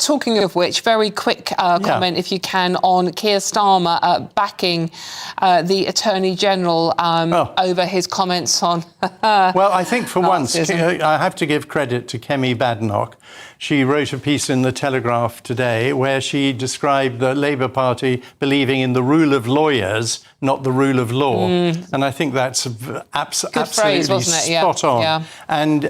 talking of which, very quick comment, if you can, on Keir Starmer backing the Attorney General over his comments on Well, I think for once, I have to give credit to Kemi Badenoch. She wrote a piece in the Telegraph today where she described the Labour Party believing in the rule of lawyers, not the rule of law. And I think that's absolutely phrase, wasn't it? spot on. Yeah. And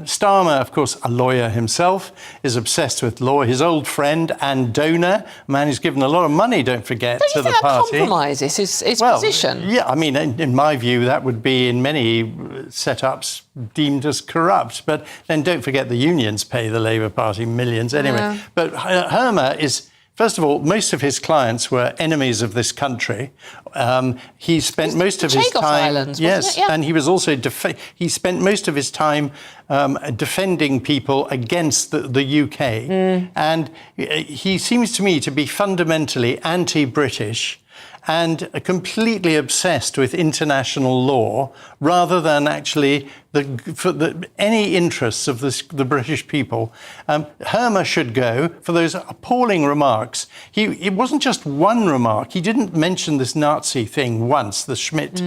Starmer, of course, a lawyer himself, is obsessed with law. His old friend and donor, a man who's given a lot of money, don't forget, to the party. That compromises his position? Yeah, I mean, in my view, that would be in many setups deemed as corrupt. But then don't forget the unions pay the Labour Party millions anyway. Yeah. But Hermer is... First of all, most of his clients were enemies of this country. He spent most of his time... Islands, yes, yeah. and he was also... he spent most of his time defending people against the UK. And he seems to me to be fundamentally anti-British and completely obsessed with international law rather than actually any interests of the British people. Hermer should go for those appalling remarks. It wasn't just one remark. He didn't mention this Nazi thing once, the Schmidt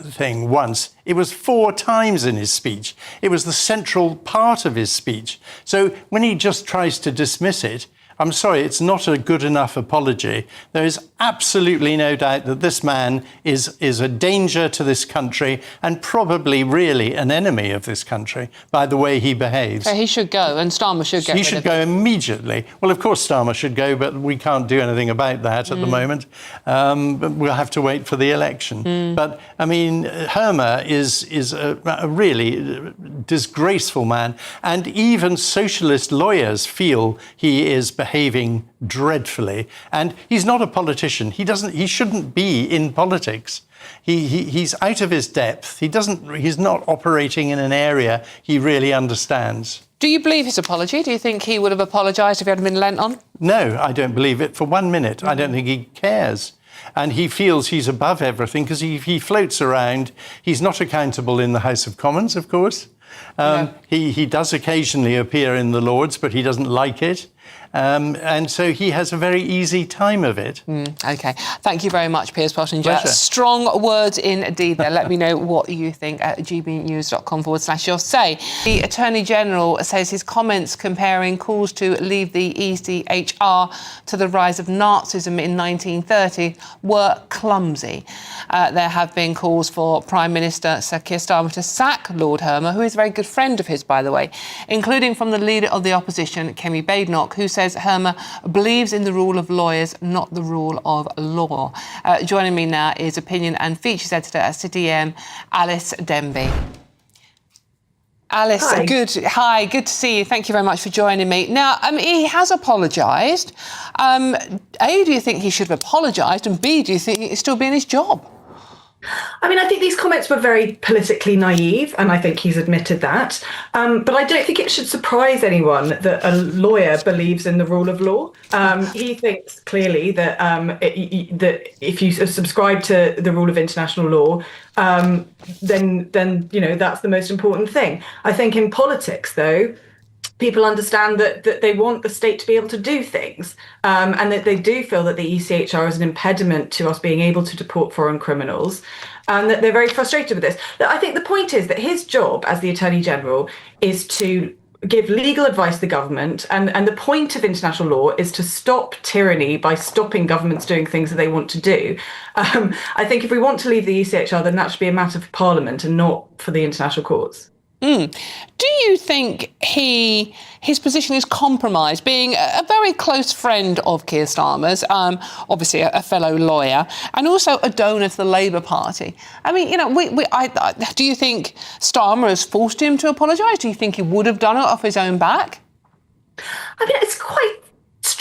thing once. It was 4 times in his speech. It was the central part of his speech. So when he just tries to dismiss it, I'm sorry, it's not a good enough apology. There is absolutely no doubt that this man is a danger to this country and probably really an enemy of this country by the way he behaves. So he should go, and Starmer should get rid of him. He should go immediately. Well, of course Starmer should go, but we can't do anything about that at the moment. But we'll have to wait for the election. But, I mean, Hermer is a really disgraceful man, and even socialist lawyers feel he is behaving dreadfully, and he's not a politician. He shouldn't be in politics. He's out of his depth. He's not operating in an area he really understands. Do you believe his apology? Do you think he would have apologised if he hadn't been lent on? No, I don't believe it for 1 minute. I don't think he cares. And he feels he's above everything because he floats around. He's not accountable in the House of Commons, of course. He does occasionally appear in the Lords, but he doesn't like it. And so he has a very easy time of it. OK. Thank you very much, Piers Pottinger. Pleasure. Strong words indeed there. Let me know what you think at gbnews.com/your say. The Attorney General says his comments comparing calls to leave the ECHR to the rise of Nazism in 1930 were clumsy. There have been calls for Prime Minister Sir Keir Starmer to sack Lord Hermer, who is a very good friend of his, by the way, including from the leader of the opposition, Kemi Badenoch, who says Hermer believes in the rule of lawyers, not the rule of law. Joining me now is opinion and features editor at City AM, Alice Denby. Alice, Hi. Good to see you. Thank you very much for joining me. Now, he has apologised. A, do you think he should have apologised? And B, do you think he's still be in his job? I mean, I think these comments were very politically naive, and I think he's admitted that. But I don't think it should surprise anyone that a lawyer believes in the rule of law. He thinks clearly that that if you subscribe to the rule of international law, then that's the most important thing. I think in politics, though, people understand that they want the state to be able to do things, and that they do feel that the ECHR is an impediment to us being able to deport foreign criminals, and that they're very frustrated with this. I think the point is that his job as the Attorney General is to give legal advice to the government, and the point of international law is to stop tyranny by stopping governments doing things that they want to do. I think if we want to leave the ECHR, then that should be a matter for Parliament and not for the international courts. Do you think his position is compromised, being a very close friend of Keir Starmer's, obviously a fellow lawyer, and also a donor to the Labour Party? I mean, do you think Starmer has forced him to apologise? Do you think he would have done it off his own back? I mean, it's quite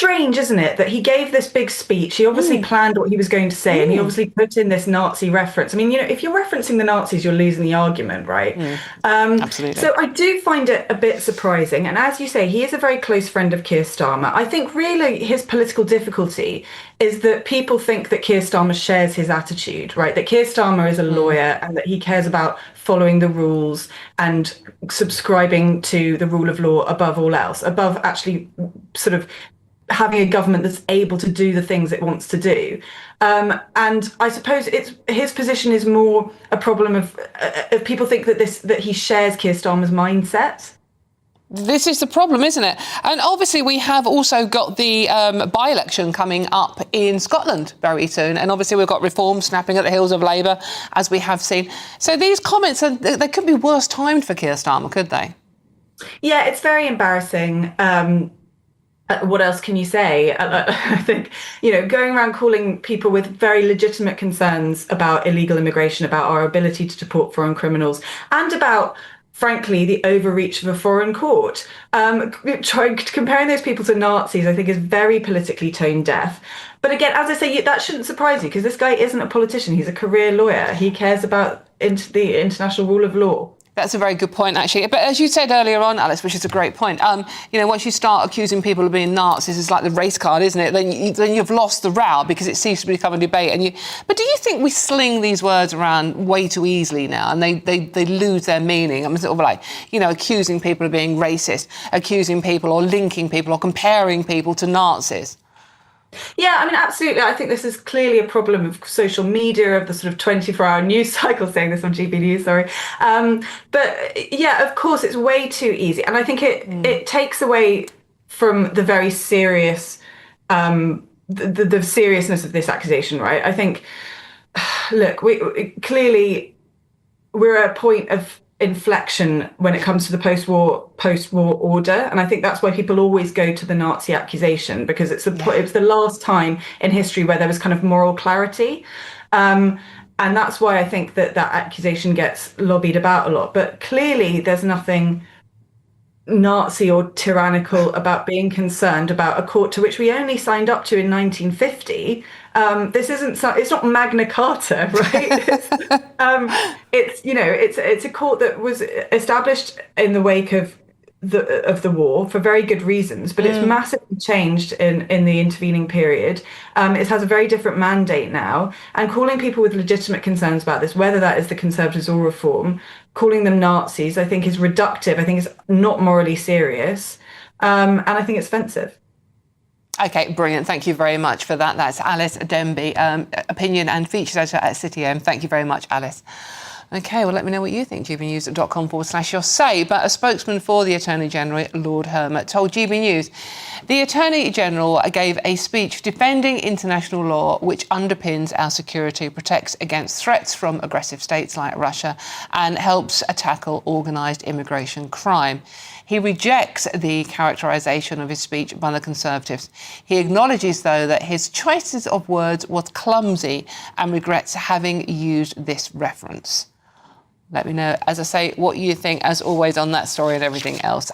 strange, isn't it, that he gave this big speech. He obviously planned what he was going to say, and he obviously put in this Nazi reference. I mean, if you're referencing the Nazis, you're losing the argument, right? Absolutely. So I do find it a bit surprising. And as you say, he is a very close friend of Keir Starmer. I think really his political difficulty is that people think that Keir Starmer shares his attitude, right? That Keir Starmer is a lawyer and that he cares about following the rules and subscribing to the rule of law above all else, above actually sort of having a government that's able to do the things it wants to do. And I suppose his position is more a problem of people think that he shares Keir Starmer's mindset. This is the problem, isn't it? And obviously we have also got the by-election coming up in Scotland very soon. And obviously we've got Reform snapping at the heels of Labour, as we have seen. So these comments, they could be worse timed for Keir Starmer, could they? Yeah, it's very embarrassing. What else can you say? I think, going around calling people with very legitimate concerns about illegal immigration, about our ability to deport foreign criminals, and about, frankly, the overreach of a foreign court. Comparing those people to Nazis, I think, is very politically tone deaf. But again, as I say, that shouldn't surprise you, because this guy isn't a politician. He's a career lawyer. He cares about the international rule of law. That's a very good point, actually. But as you said earlier on, Alice, which is a great point, once you start accusing people of being Nazis, it's like the race card, isn't it? Then you've lost the row, because it seems to become a debate. But do you think we sling these words around way too easily now, and they lose their meaning? I mean, sort of like, accusing people of being racist, accusing people or linking people or comparing people to Nazis. Yeah, I mean, absolutely. I think this is clearly a problem of social media, of the sort of 24-hour news cycle, saying this on GB News, sorry. But yeah, of course, it's way too easy. And I think it takes away from the very serious, the seriousness of this accusation, right? I think, look, we're at a point of inflection when it comes to the post-war order, and I think that's why people always go to the Nazi accusation, because it's the last time in history where there was kind of moral clarity, and that's why I think that accusation gets lobbied about a lot. But clearly there's nothing Nazi or tyrannical about being concerned about a court to which we only signed up to in 1950. It's not Magna Carta, right? It's a court that was established in the wake of the war for very good reasons, but it's massively changed in the intervening period. It has a very different mandate now, and calling people with legitimate concerns about this, whether that is the Conservatives or Reform, calling them Nazis, I think is reductive. I think it's not morally serious, and I think it's offensive. OK, brilliant. Thank you very much for that. That's Alice Denby, opinion and features editor at City AM. Thank you very much, Alice. OK, well, let me know what you think. gbnews.com/your say. But a spokesman for the Attorney General, Lord Hermot, told GB News the Attorney General gave a speech defending international law which underpins our security, protects against threats from aggressive states like Russia, and helps tackle organised immigration crime. He rejects the characterisation of his speech by the Conservatives. He acknowledges, though, that his choices of words was clumsy and regrets having used this reference. Let me know, as I say, what you think, as always, on that story and everything else.